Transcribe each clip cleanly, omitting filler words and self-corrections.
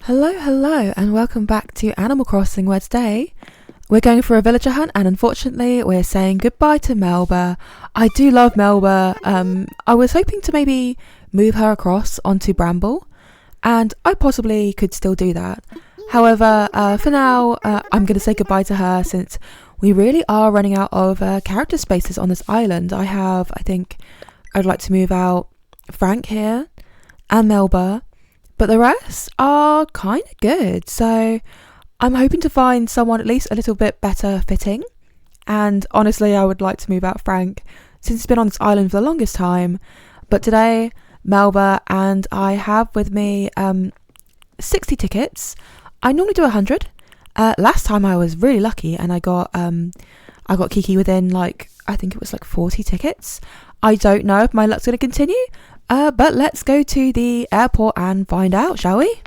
Hello, and welcome back to Animal Crossing, where today we're going for a villager hunt, and unfortunately we're saying goodbye to Melba. I do love Melba. I was hoping to maybe move her across onto Bramble, and I possibly could still do that. However, for now, I'm going to say goodbye to her since we really are running out of character spaces on this island. I think I'd like to move out Frank here and Melba, but the rest are kind of good. So I'm hoping to find someone at least a little bit better fitting. And honestly, I would like to move out Frank since he's been on this island for the longest time. But today, Melba and I have with me 60 tickets. I normally do 100. Last time I was really lucky and I got Kiki within I think it was 40 tickets. I don't know if my luck's going to continue. But let's go to the airport and find out, shall we?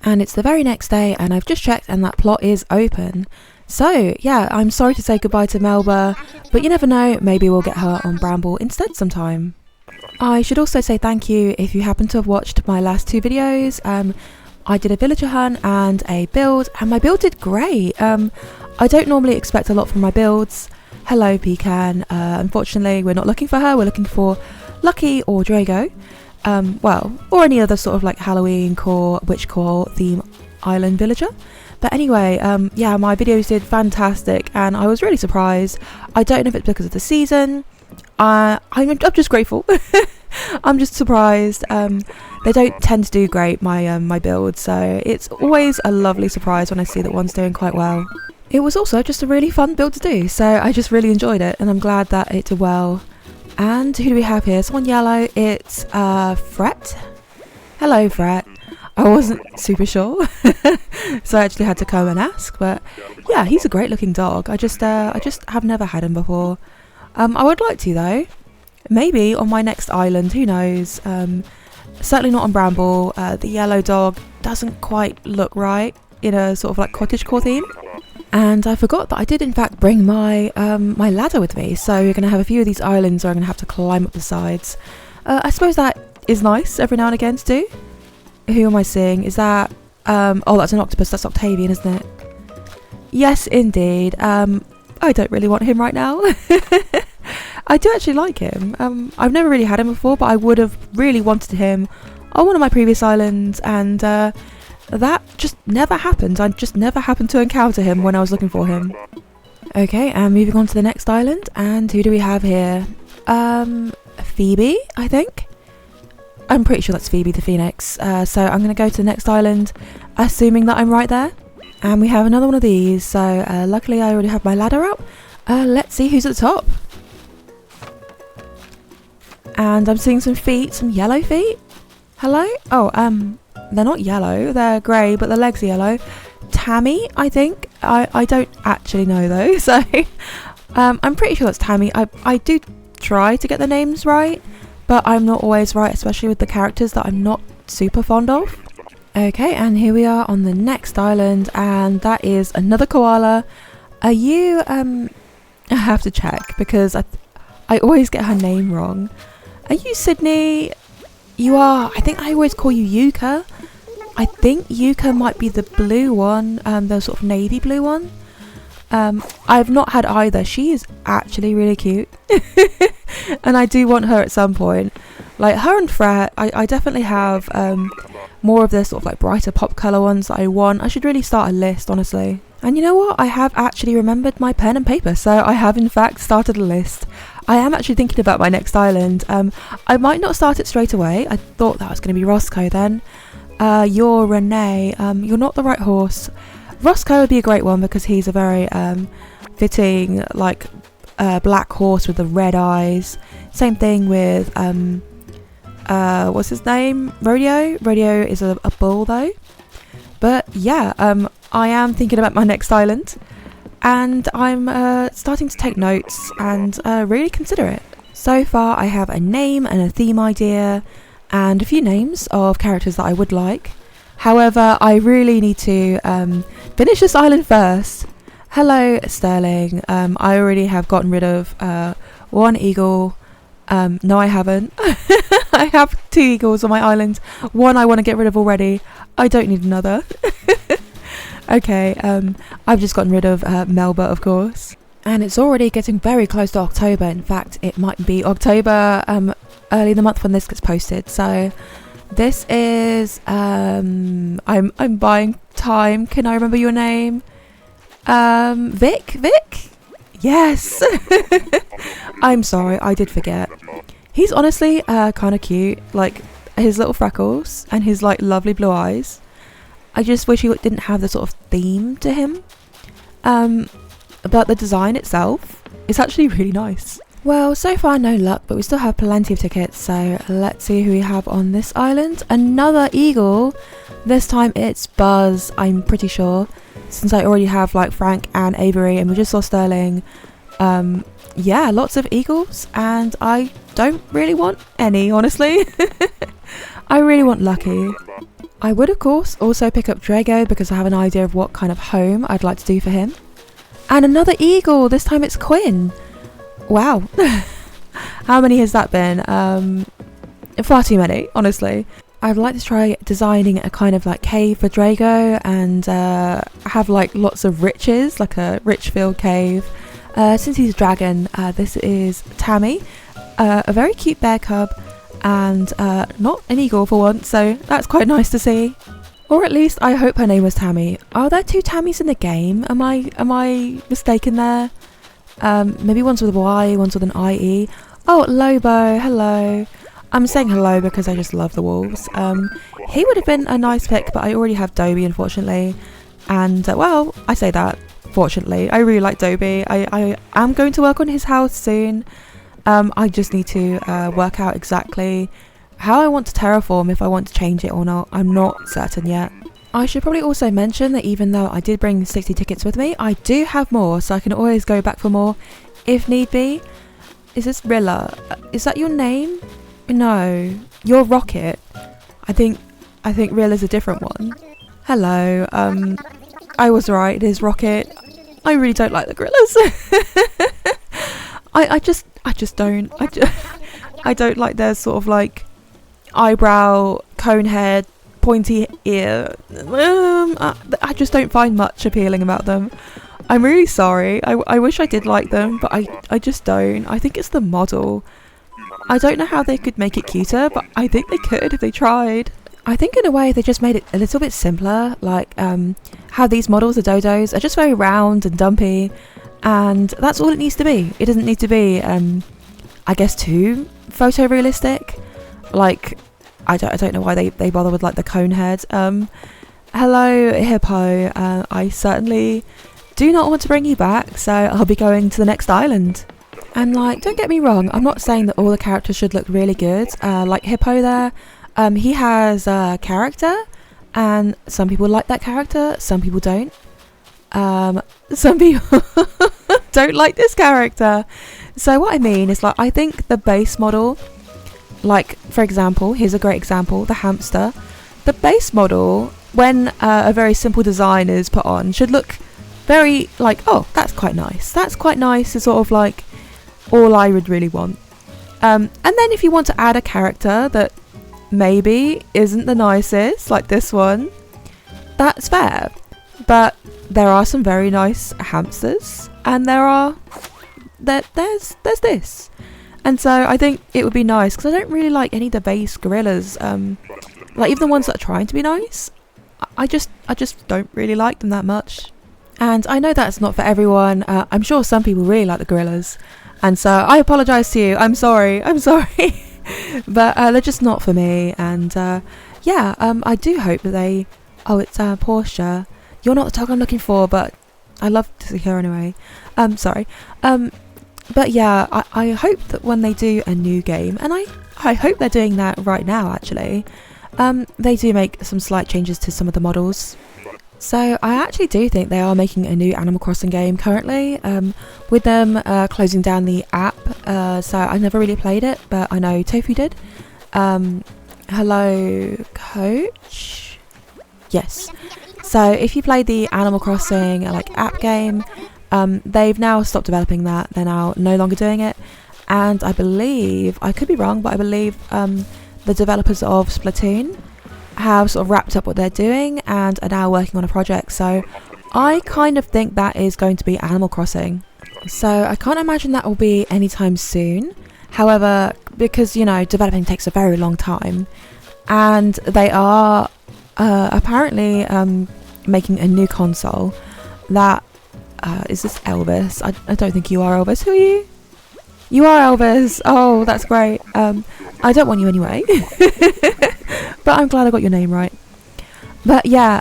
And it's the very next day and I've just checked and that plot is open. So yeah, I'm sorry to say goodbye to Melba, but you never know, maybe we'll get her on Bramble instead sometime. I should also say thank you if you happen to have watched my last two videos. I did a villager hunt and a build, and my build did great. I don't normally expect a lot from my builds. Hello Pecan. Unfortunately we're not looking for her, we're looking for Lucky or Drago, or any other sort of Halloween core, Witchcore theme island villager. But anyway, yeah, my videos did fantastic and I was really surprised. I don't know if it's because of the season. I'm just grateful. I'm just surprised. They don't tend to do great, my builds, so it's always a lovely surprise when I see that one's doing quite well. It was also just a really fun build to do, so I just really enjoyed it and I'm glad that it did well. And who do we have here? Someone yellow. It's Fret. Hello Fret. I wasn't super sure so I actually had to come and ask, but yeah, he's a great looking dog. I just have never had him before. I would like to though, maybe on my next island, who knows. Certainly not on Bramble. The yellow dog doesn't quite look right in a sort of cottagecore theme. And I forgot that I did in fact bring my my ladder with me, so we're going to have a few of these islands where I'm going to have to climb up the sides. I suppose that is nice every now and again to do. Who am I seeing? Is that... oh, that's an octopus, that's Octavian, isn't it? Yes, indeed. I don't really want him right now. I do actually like him. I've never really had him before, but I would have really wanted him on one of my previous islands, and that just never happened. I just never happened to encounter him when I was looking for him. Okay, and moving on to the next island, and who do we have here? Phoebe, I think. I'm pretty sure that's Phoebe the Phoenix. So I'm going to go to the next island, assuming that I'm right there. And we have another one of these, so luckily I already have my ladder up. Let's see who's at the top. And I'm seeing some feet, some yellow feet. Hello? Oh, they're not yellow, they're grey, but the legs are yellow. Tammy, I think. I don't actually know though, so I'm pretty sure that's Tammy. I do try to get the names right, but I'm not always right, especially with the characters that I'm not super fond of. Okay, and here we are on the next island, and that is another koala. Are you, I have to check because I always get her name wrong. Are you Sydney? You are. I think I always call you Yuka. I think Yuka might be the blue one, the sort of navy blue one. I've not had either. She is actually really cute. And I do want her at some point. Her and Fret, I definitely have more of the sort of brighter pop colour ones that I want. I should really start a list, honestly. And you know what? I have actually remembered my pen and paper, so I have in fact started a list. I am actually thinking about my next island. I might not start it straight away. I thought that was going to be Roscoe then. You're Renee. You're not the right horse. Roscoe would be a great one because he's a very fitting black horse with the red eyes. Same thing with what's his name? Rodeo. Rodeo is a bull though. But yeah, I am thinking about my next island, and I'm starting to take notes and really consider it. So far I have a name and a theme idea and a few names of characters that I would like. However, I really need to finish this island first. Hello Sterling. I already have gotten rid of one eagle, No, I haven't. I have 2 eagles on my island. One I want to get rid of already. I don't need another. Okay, I've just gotten rid of Melba, of course. And it's already getting very close to October. In fact, it might be October early in the month when this gets posted. So this is I'm buying time. Can I remember your name? Vic? Yes. I'm sorry, I did forget. He's honestly kind of cute. Like his little freckles and his like lovely blue eyes. I just wish he didn't have the sort of theme to him. But the design itself is actually really nice. Well, so far no luck, but we still have plenty of tickets, so let's see who we have on this island. Another eagle. This time it's Buzz, I'm pretty sure, since I already have like Frank and Avery, and we just saw Sterling. Yeah, lots of eagles, and I don't really want any, honestly. I really want Lucky. I would, of course, also pick up Drago because I have an idea of what kind of home I'd like to do for him. And another eagle, this time it's Quinn. Wow. How many has that been? Far too many, honestly. I'd like to try designing a kind of like cave for Drago and have like lots of riches, like a rich-filled cave. Since he's a dragon, this is Tammy, a very cute bear cub, and not an eagle for once, so that's quite nice to see. Or at least I hope her name was Tammy. Are there 2 Tammys in the game? Am I mistaken there? Maybe one's with a Y, one's with an IE. Oh, Lobo, hello. I'm saying hello because I just love the wolves. He would have been a nice pick, but I already have Dobie, unfortunately. And, well, I say that, fortunately. I really like Dobie. I am going to work on his house soon. I just need to work out exactly how I want to terraform, if I want to change it or not. I'm not certain yet. I should probably also mention that even though I did bring 60 tickets with me, I do have more, so I can always go back for more if need be. Is this Rilla? Is that your name? No, you're Rocket. I think Rilla's a different one. Hello, I was right, it is Rocket. I really don't like the gorillas. I just don't. I don't like their sort of like eyebrow, cone head, pointy ear. I just don't find much appealing about them. I'm really sorry. I wish I did like them, but I just don't. I think it's the model. I don't know how they could make it cuter, but I think they could if they tried. I think in a way they just made it a little bit simpler, like how these models, the dodos, are just very round and dumpy, and that's all it needs to be. It doesn't need to be, I guess, too photorealistic. Like, I don't know why they bother with like the cone head. Hello, Hippo. I certainly do not want to bring you back, so I'll be going to the next island. And like, don't get me wrong, I'm not saying that all the characters should look really good. Like Hippo there, he has a character, and some people like that character, some people don't. Some people don't like this character. So what I mean is, like, I think the base model, like for example, here's a great example, the hamster. The base model, when a very simple design is put on, should look very like, oh, that's quite nice. That's quite nice is sort of like all I would really want. And then if you want to add a character that maybe isn't the nicest, like this one, that's fair. But there are some very nice hamsters, and there's this. And so I think it would be nice, because I don't really like any of the base gorillas. Like even the ones that are trying to be nice, I just don't really like them that much. And I know that's not for everyone. I'm sure some people really like the gorillas, and so I apologise to you. I'm sorry. But they're just not for me. And yeah, I do hope that they. Oh, it's Portia. You're not the dog I'm looking for, but I love to see her anyway. Sorry. But yeah, I hope that when they do a new game, and I hope they're doing that right now actually, they do make some slight changes to some of the models. So I actually do think they are making a new Animal Crossing game currently, with them closing down the app. So I never really played it, but I know Tofu did. Hello, Coach? Yes. So if you played the Animal Crossing like app game, they've now stopped developing that. They're now no longer doing it. and I believe, I could be wrong, but I believe the developers of Splatoon have sort of wrapped up what they're doing and are now working on a project. So I kind of think that is going to be Animal Crossing. So I can't imagine that will be anytime soon. However, because, you know, developing takes a very long time, and they are apparently making a new console that is this Elvis? I don't think you are Elvis. Who are you? You are Elvis. Oh, that's great. I don't want you anyway. But I'm glad I got your name right. But yeah,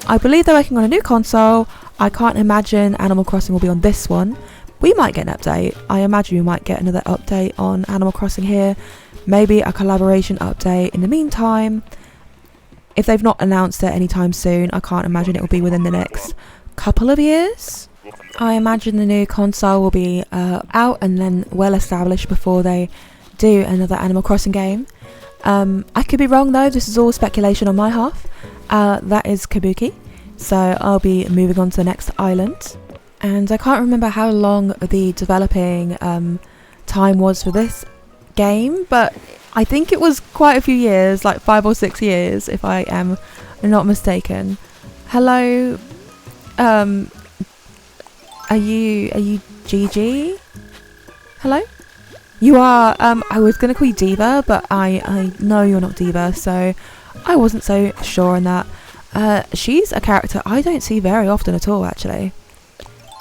I believe they're working on a new console. I can't imagine Animal Crossing will be on this one. We might get an update. I imagine we might get another update on Animal Crossing here. Maybe a collaboration update in the meantime. If they've not announced it anytime soon, I can't imagine it will be within the next couple of years. I imagine the new console will be out and then well established before they do another Animal Crossing game. I could be wrong though, this is all speculation on my half. That is Kabuki, so I'll be moving on to the next island. And I can't remember how long the developing time was for this game, but I think it was quite a few years, like 5 or 6 years if I am not mistaken. Hello, are you Gigi? Hello? You are, I was going to call you Diva, but I know you're not Diva, so I wasn't so sure on that. She's a character I don't see very often at all, actually.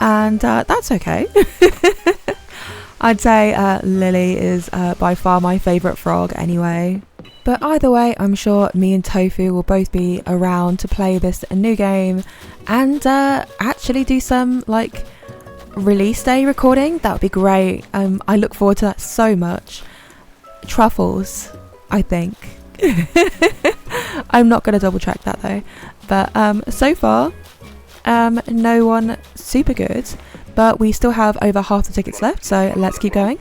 And that's okay. I'd say Lily is by far my favourite frog anyway. But either way, I'm sure me and Tofu will both be around to play this new game and actually do some, like, release day recording. That would be great. I look forward to that so much. Truffles, I think. I'm not going to double check that though. But so far, no one super good, but we still have over half the tickets left, so let's keep going.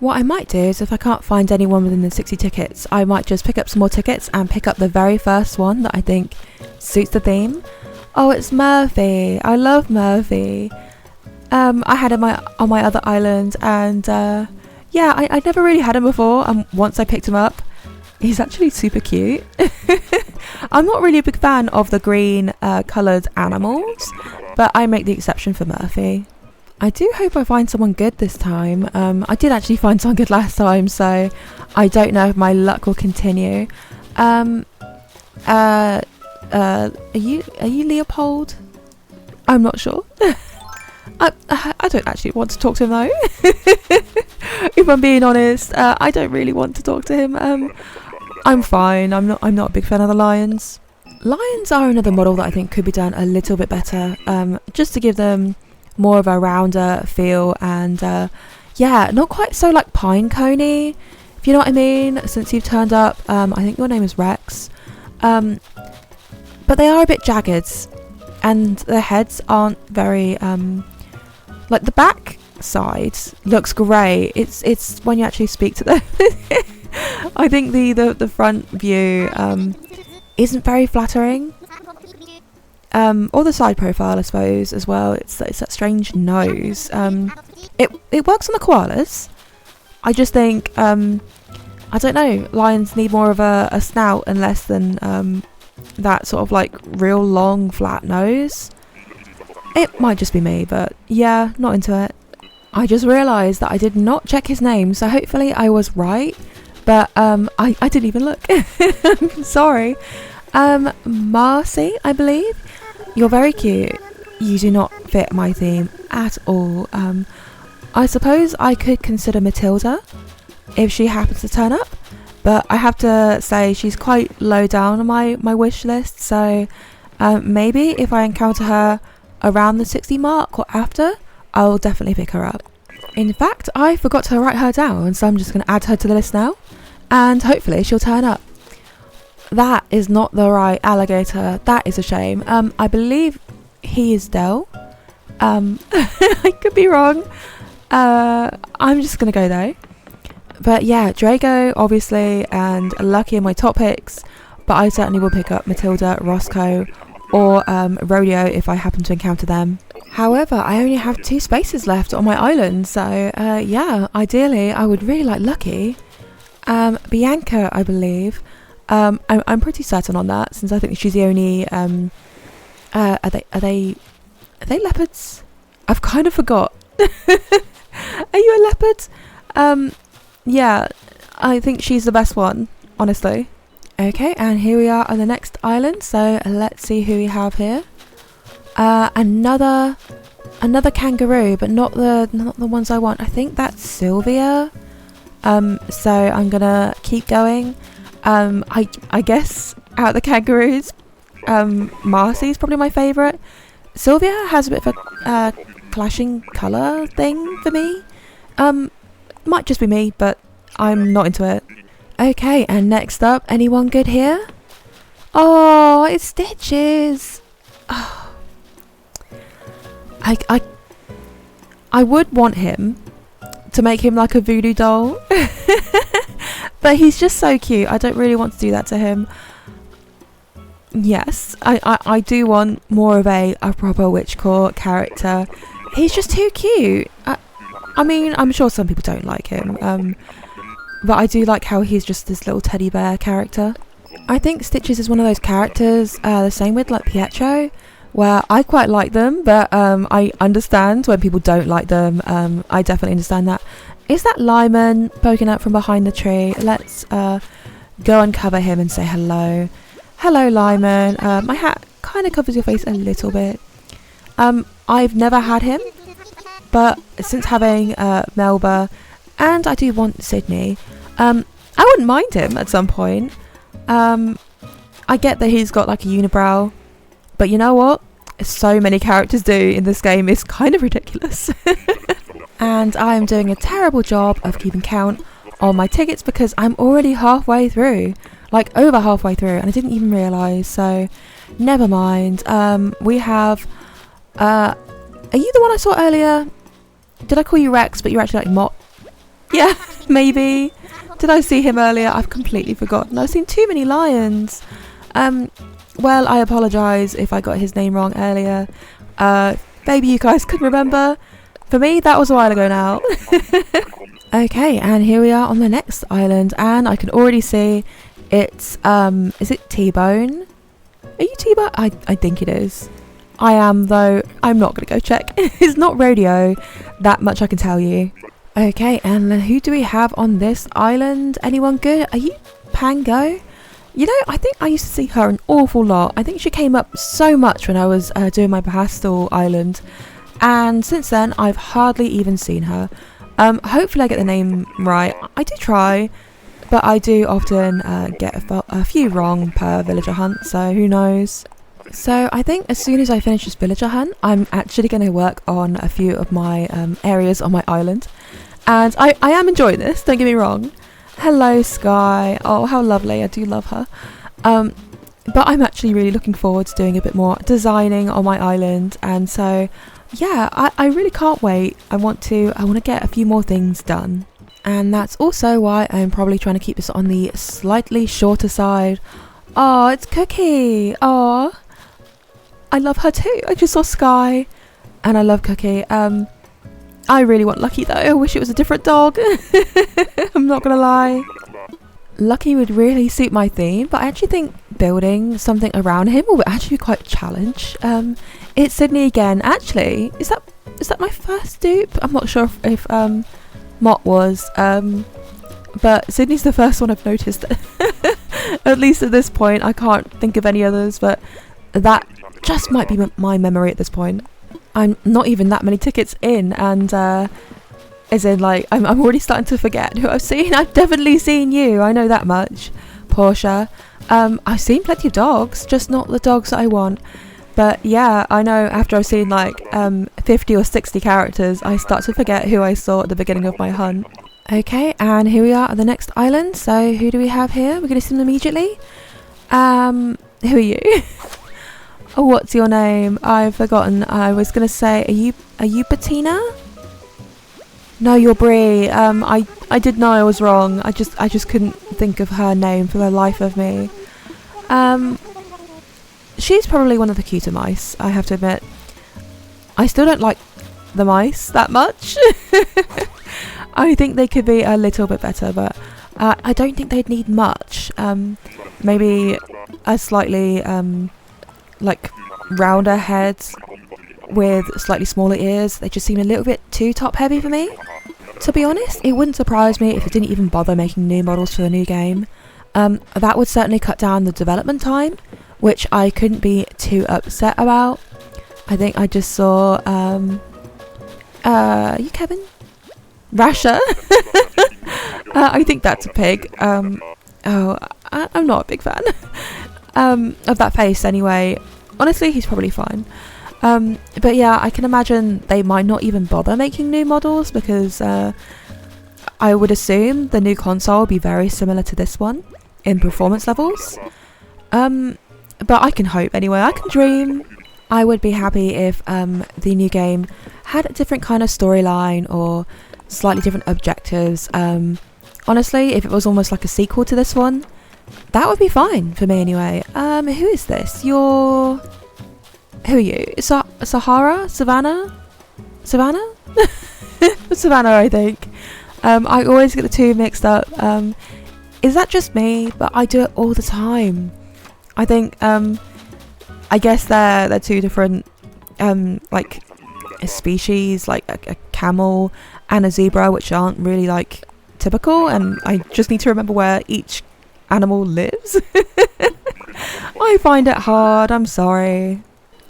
What I might do is, if I can't find anyone within the 60 tickets, I might just pick up some more tickets and pick up the very first one that I think suits the theme. Oh, it's Murphy. I love Murphy. I had him on my other island, and yeah, I'd never really had him before, and once I picked him up, he's actually super cute. I'm not really a big fan of the green coloured animals, but I make the exception for Murphy. I do hope I find someone good this time. I did actually find someone good last time, so I don't know if my luck will continue. Are you Leopold? I'm not sure. I don't actually want to talk to him though. If I'm being honest, I don't really want to talk to him. I'm fine. I'm not a big fan of the lions. Lions are another model that I think could be done a little bit better, just to give them more of a rounder feel, and yeah, not quite so like pine coney, if you know what I mean, since you've turned up. I think your name is Rex. But they are a bit jagged, and their heads aren't very like the back side looks great. It's when you actually speak to them. I think the front view isn't very flattering, or the side profile, I suppose, as well. It's that strange nose. It works on the koalas. I just think I don't know, lions need more of a snout and less than that sort of like real long flat nose. It might just be me, but yeah, not into it. I just realised that I did not check his name, so hopefully I was right, but I didn't even look. I'm sorry. Marcy, I believe. You're very cute. You do not fit my theme at all. I suppose I could consider Matilda if she happens to turn up, but I have to say she's quite low down on my wish list, so maybe if I encounter her around the 60 mark or after, I'll definitely pick her up. In fact, I forgot to write her down, so I'm just going to add her to the list now, and hopefully she'll turn up. That is not the right alligator. That is a shame. I believe he is Del. I could be wrong. I'm just going to go though. But yeah, Drago, obviously, and Lucky are my top picks, but I certainly will pick up Matilda, Roscoe, or Rodeo if I happen to encounter them. However, I only have 2 spaces left on my island, so yeah, ideally I would really like Lucky. Bianca, I believe. I'm pretty certain on that, since I think she's the only. Are they leopards? I've kind of forgot. Are you a leopard? Yeah, I think she's the best one, honestly. Okay, and here we are on the next island. So let's see who we have here. Another kangaroo, but not the ones I want. I think that's Sylvia. So I'm gonna keep going. I guess out of the kangaroos, Marcy's probably my favourite. Sylvia has a bit of a clashing colour thing for me. Might just be me, but I'm not into it. Okay, and next up, anyone good here? Oh, it's Stitches. Oh. I would want him to make him like a voodoo doll. But he's just so cute. I don't really want to do that to him. Yes, I do want more of a proper Witchcore character. He's just too cute. I mean, I'm sure some people don't like him. But I do like how he's just this little teddy bear character. I think Stitches is one of those characters, the same with like Pietro, where I quite like them, but I understand when people don't like them. I definitely understand that. Is that Lyman poking out from behind the tree? Let's go uncover him and say hello. Hello, Lyman. My hat kind of covers your face a little bit. I've never had him, but since having Melba, and I do want Sydney, I wouldn't mind him at some point. I get that he's got like a unibrow, but you know what? So many characters do in this game, it's kind of ridiculous. And I am doing a terrible job of keeping count on my tickets because I'm already halfway through, like over halfway through, and I didn't even realise, so never mind. We have, are you the one I saw earlier? Did I call you Rex, but you're actually like Mott? Yeah, maybe. Did I see him earlier? I've completely forgotten. I've seen too many lions. Well, I apologise if I got his name wrong earlier. Maybe you guys could remember. For me, that was a while ago now. Okay, and here we are on the next island, and I can already see it's, is it T-Bone? Are you T-Bone? I think it is. I am, though. I'm not going to go check. It's not rodeo. That much I can tell you. Okay, and who do we have on this island? Anyone good? Are you Pango? You know, I think I used to see her an awful lot. I think she came up so much when I was doing my Bahastal island. And since then, I've hardly even seen her. Hopefully I get the name right. I do try, but I do often get a few wrong per villager hunt, so who knows. So I think as soon as I finish this villager hunt, I'm actually going to work on a few of my areas on my island. And I am enjoying this, don't get me wrong. Hello, Sky. Oh, how lovely. I do love her. But I'm actually really looking forward to doing a bit more designing on my island. And so, yeah, I really can't wait. I want to get a few more things done. And that's also why I'm probably trying to keep this on the slightly shorter side. Oh, it's Cookie. Oh, I love her too. I just saw Sky and I love Cookie. I really want Lucky though. I wish it was a different dog. I'm not gonna lie. Lucky would really suit my theme, but I actually think building something around him will actually be quite a challenge. It's Sydney again. Actually, is that my first dupe? I'm not sure if Mott was, but Sydney's the first one I've noticed. At least at this point, I can't think of any others, but that just might be my memory at this point. I'm not even that many tickets in, and as in like I'm already starting to forget who I've seen. I've definitely seen you, I know that much, Portia. I've seen plenty of dogs, just not the dogs that I want. But yeah, I know after I've seen like 50 or 60 characters, I start to forget who I saw at the beginning of my hunt. Okay, and here we are at the next island. So who do we have here? We're going to see them immediately. Who are you? Oh, what's your name? I've forgotten. I was going to say, are you Bettina? No, you're Brie. I did know I was wrong. I just couldn't think of her name for the life of me. She's probably one of the cuter mice, I have to admit. I still don't like the mice that much. I think they could be a little bit better, but I don't think they'd need much. Maybe a slightly like rounder head with slightly smaller ears. They just seem a little bit too top heavy for me. To be honest, it wouldn't surprise me if it didn't even bother making new models for the new game. That would certainly cut down the development time, which I couldn't be too upset about. I think I just saw you Kevin? Rasher? I think that's a pig. I'm not a big fan of that face anyway. Honestly, he's probably fine. But yeah, I can imagine they might not even bother making new models because I would assume the new console will be very similar to this one in performance levels. But I can hope anyway, I can dream. I would be happy if the new game had a different kind of storyline or slightly different objectives. Honestly, if it was almost like a sequel to this one, that would be fine for me anyway. Who is this? Who are you? Sahara? Savannah? Savannah, I think. I always get the two mixed up. Is that just me? But I do it all the time. I think, I guess they're two different, like, species, like a camel and a zebra, which aren't really, like, typical, and I just need to remember where each animal lives. I find it hard, I'm sorry.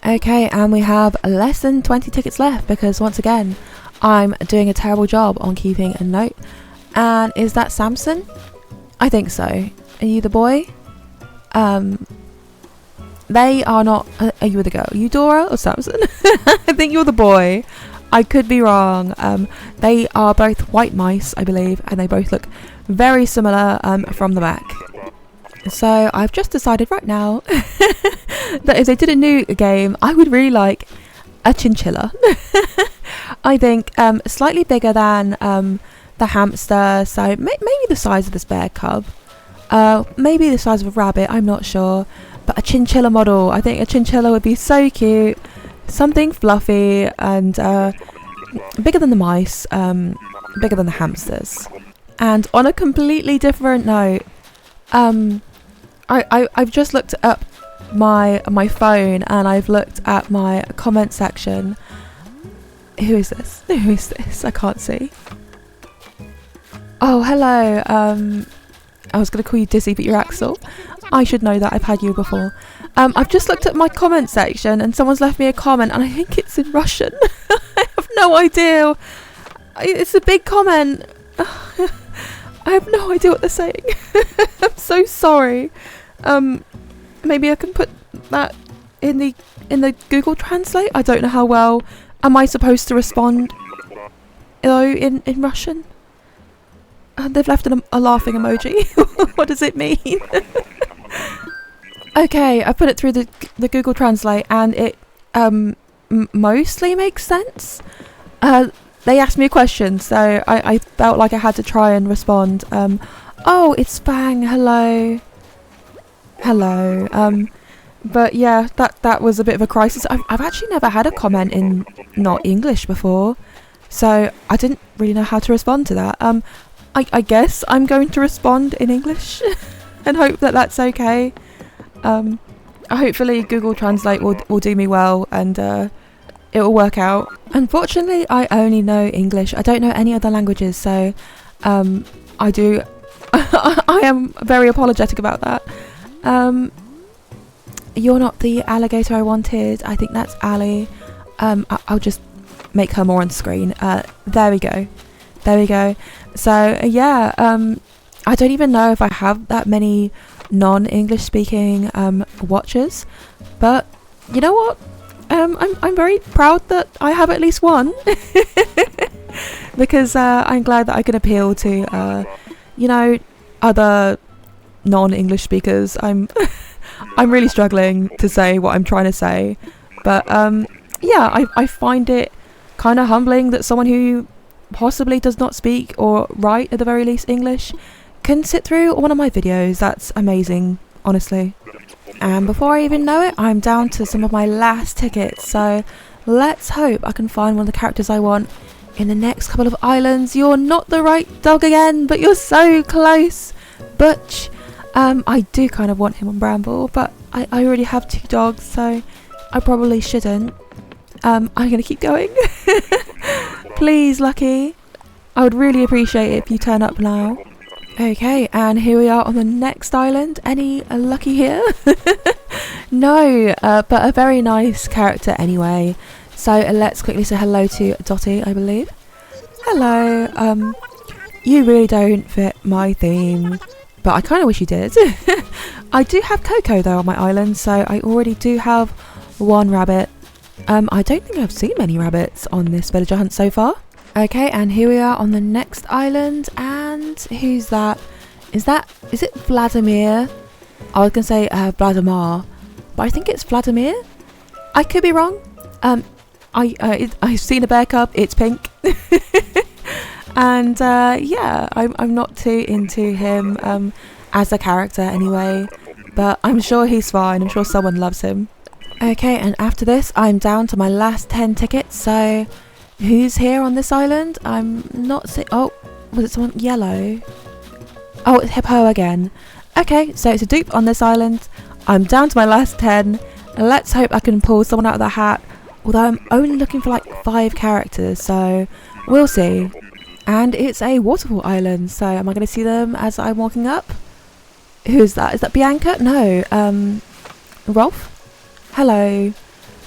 Okay, and we have less than 20 tickets left because once again I'm doing a terrible job on keeping a note. And is that Samson? I think so. Are you the boy? They are not. Are you the girl? Are you Dora or Samson? I think you're the boy. I could be wrong. They are both white mice, I believe, and they both look very similar from the back. So I've just decided right now that if they did a new game, I would really like a chinchilla. I think slightly bigger than the hamster, so maybe the size of this bear cub, maybe the size of a rabbit, I'm not sure, but a chinchilla model. I think a chinchilla would be so cute, something fluffy and bigger than the mice, bigger than the hamsters. And on a completely different note, I've just looked up my phone and I've looked at my comment section. Who is this? Who is this? I can't see. Oh, hello. I was going to call you Dizzy, but you're Axel. I should know that. I've had you before. I've just looked at my comment section and someone's left me a comment and I think it's in Russian. I have no idea. It's a big comment. I have no idea what they're saying. I'm so sorry. Maybe I can put that in the Google Translate. I don't know how well am I supposed to respond though in Russian. They've left a laughing emoji. What does it mean? Okay, I put it through the Google Translate and it mostly makes sense. They asked me a question, so I felt like I had to try and respond. Oh, it's Fang. Hello. Hello. But yeah, that was a bit of a crisis. I've actually never had a comment in not English before, so I didn't really know how to respond to that. I guess I'm going to respond in English and hope that that's okay. Hopefully Google Translate will do me well and it will work out. Unfortunately, I only know English. I don't know any other languages, so I am very apologetic about that. You're not the alligator I wanted. I think that's Ali. I'll just make her more on screen. There we go. So yeah, I don't even know if I have that many non-English speaking watchers, but you know what? I'm very proud that I have at least one because I'm glad that I can appeal to other non-English speakers. I'm really struggling to say what I'm trying to say, but yeah, I find it kind of humbling that someone who possibly does not speak or write at the very least English can sit through one of my videos. That's amazing, honestly. And before I even know it, I'm down to some of my last tickets, so let's hope I can find one of the characters I want in the next couple of islands. You're not the right dog again, but you're so close. Butch. I do kind of want him on Bramble, but I already have 2 dogs, so I probably shouldn't. I'm going to keep going. Please, Lucky. I would really appreciate it if you turn up now. Okay, and here we are on the next island. Any Lucky here? No, but a very nice character anyway. So let's quickly say hello to Dottie, I believe. Hello. You really don't fit my theme, but I kind of wish you did. I do have Coco though on my island, so I already do have 1 rabbit. I don't think I've seen many rabbits on this villager hunt so far. Okay, and here we are on the next island, and who's that? Is it Vladimir? I was gonna say Vladimir, but I think it's Vladimir. I could be wrong. I've seen a bear cub. It's pink, and yeah, I'm not too into him as a character anyway, but I'm sure he's fine. I'm sure someone loves him. Okay, and after this, I'm down to my last 10 tickets. So, who's here on this island? I'm not oh, was it someone yellow? Oh, it's Hippo again. Okay, so it's a dupe on this island. I'm down to my last 10. Let's hope I can pull someone out of the hat. Although I'm only looking for like 5 characters, so we'll see. And it's a waterfall island, so am I going to see them as I'm walking up? Who's that? Is that Bianca? No, Rolf? Hello.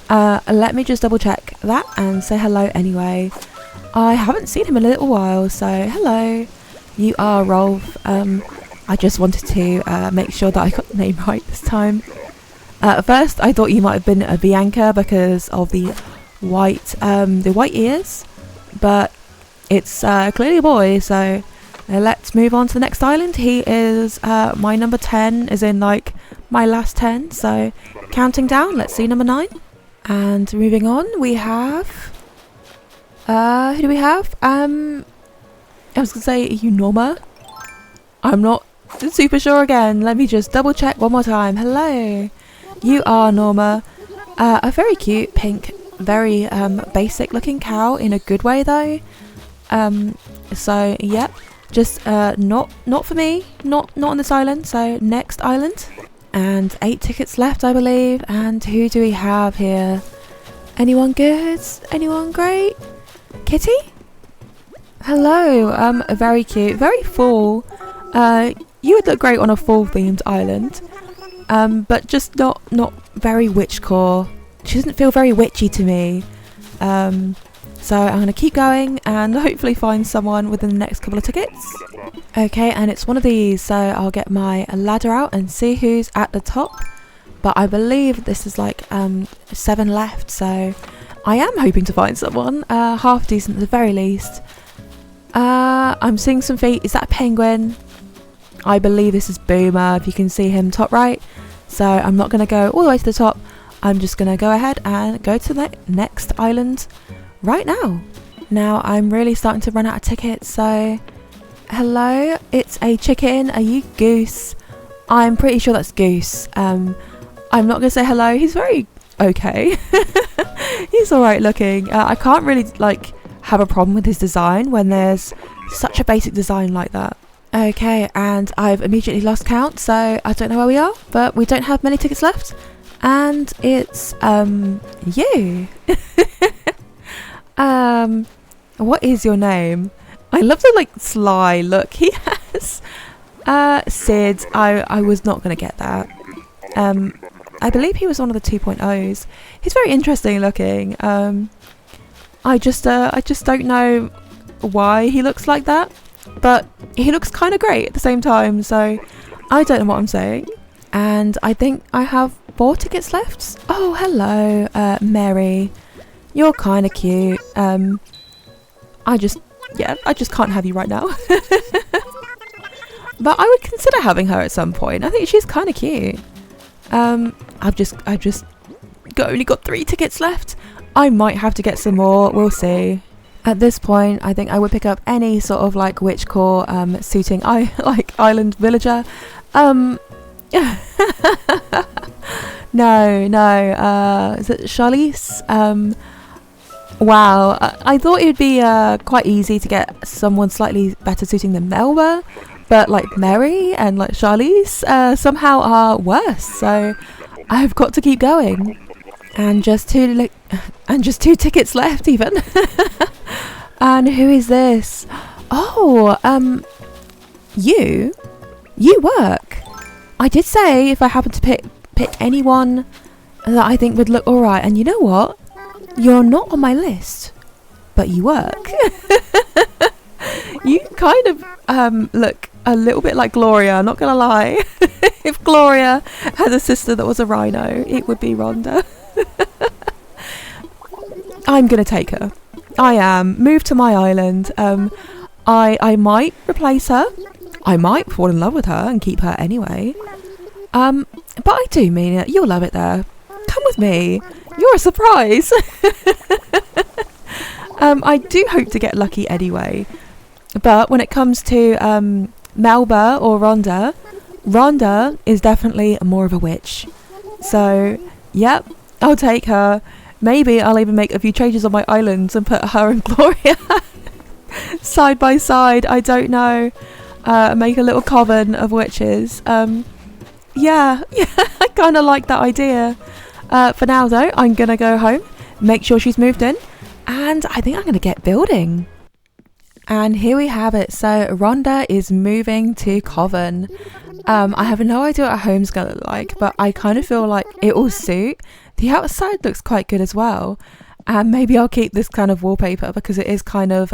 Let me just double check that and say hello anyway. I haven't seen him in a little while, so hello. You are Rolf. I just wanted to make sure that I got the name right this time. At first I thought you might have been a Bianca because of the white ears, but it's clearly a boy, so let's move on to the next island. He is my number 10, as in like my last 10, so counting down, let's see number 9. And moving on, we have who do we have? I was gonna say Norma. I'm not super sure again. Let me just double check one more time. Hello, you are Norma. A very cute pink, very basic looking cow in a good way though. So yep, just not for me, not on this island. So next island. And 8 tickets left, I believe. And who do we have here? Anyone good? Anyone great? Kitty? Hello. Very cute, very fall. You would look great on a fall themed island. But just not very witchcore. She doesn't feel very witchy to me. So I'm going to keep going and hopefully find someone within the next couple of tickets. Okay, and it's one of these, so I'll get my ladder out and see who's at the top. But I believe this is like 7 left, so I am hoping to find someone. Half decent at the very least. I'm seeing some feet. Is that a penguin? I believe this is Boomer, if you can see him top right. So I'm not going to go all the way to the top. I'm just going to go ahead and go to the next island right now. Now I'm really starting to run out of tickets, so hello, it's a chicken. Are you Goose? I'm pretty sure that's Goose. I'm not gonna say hello. He's very okay. He's alright looking. I can't really like have a problem with his design when there's such a basic design like that. Okay, and I've immediately lost count, so I don't know where we are, but we don't have many tickets left. And it's you. What is your name? I love the like sly look he has. Sid. I was not gonna get that. I believe he was one of the 2.0s. He's very interesting looking. I just don't know why he looks like that, but he looks kind of great at the same time, so I don't know what I'm saying. And I think I have 4 tickets left. Oh, hello, Mary. You're kind of cute. I just can't have you right now. But I would consider having her at some point. I think she's kind of cute. I've just only got 3 tickets left. I might have to get some more. We'll see. At this point, I think I would pick up any sort of like witchcore suiting island villager. No. Is it Charlize? Wow, I thought it would be quite easy to get someone slightly better suiting than Melba, but like Mary and like Charlize somehow are worse. So I've got to keep going, and just two tickets left even. And who is this? Oh, you work. I did say if I happen to pick anyone that I think would look all right, and you know what? You're not on my list, but you work. You kind of look a little bit like Gloria, not gonna lie. If Gloria had a sister that was a rhino, it would be Rhonda. I'm gonna take her. I am. Move to my island. I might replace her. I might fall in love with her and keep her anyway. But I do mean it. You'll love it there. Come with me. You're a surprise. I do hope to get lucky anyway. But when it comes to Melba or Rhonda, Rhonda is definitely more of a witch. So, yep, I'll take her. Maybe I'll even make a few changes on my islands and put her and Gloria side by side. I don't know. Make a little coven of witches. Yeah, I kind of like that idea. For now though, I'm going to go home, make sure she's moved in, and I think I'm going to get building. And here we have it. So Rhonda is moving to Coven. I have no idea what her home's going to look like, but I kind of feel like it will suit. The outside looks quite good as well. And maybe I'll keep this kind of wallpaper because it is kind of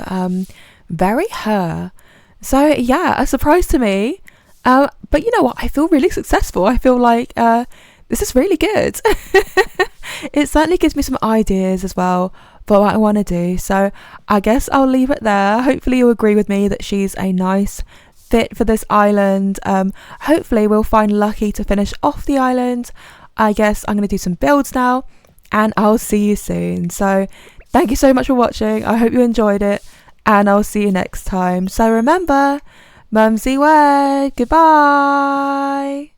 very her. So yeah, a surprise to me. But you know what? I feel really successful. I feel like this is really good. It certainly gives me some ideas as well for what I want to do. So I guess I'll leave it there. Hopefully you'll agree with me that she's a nice fit for this island. Hopefully we'll find lucky to finish off the island. I guess I'm going to do some builds now, and I'll see you soon. So thank you so much for watching. I hope you enjoyed it, and I'll see you next time. So remember, MumsyWord. Goodbye.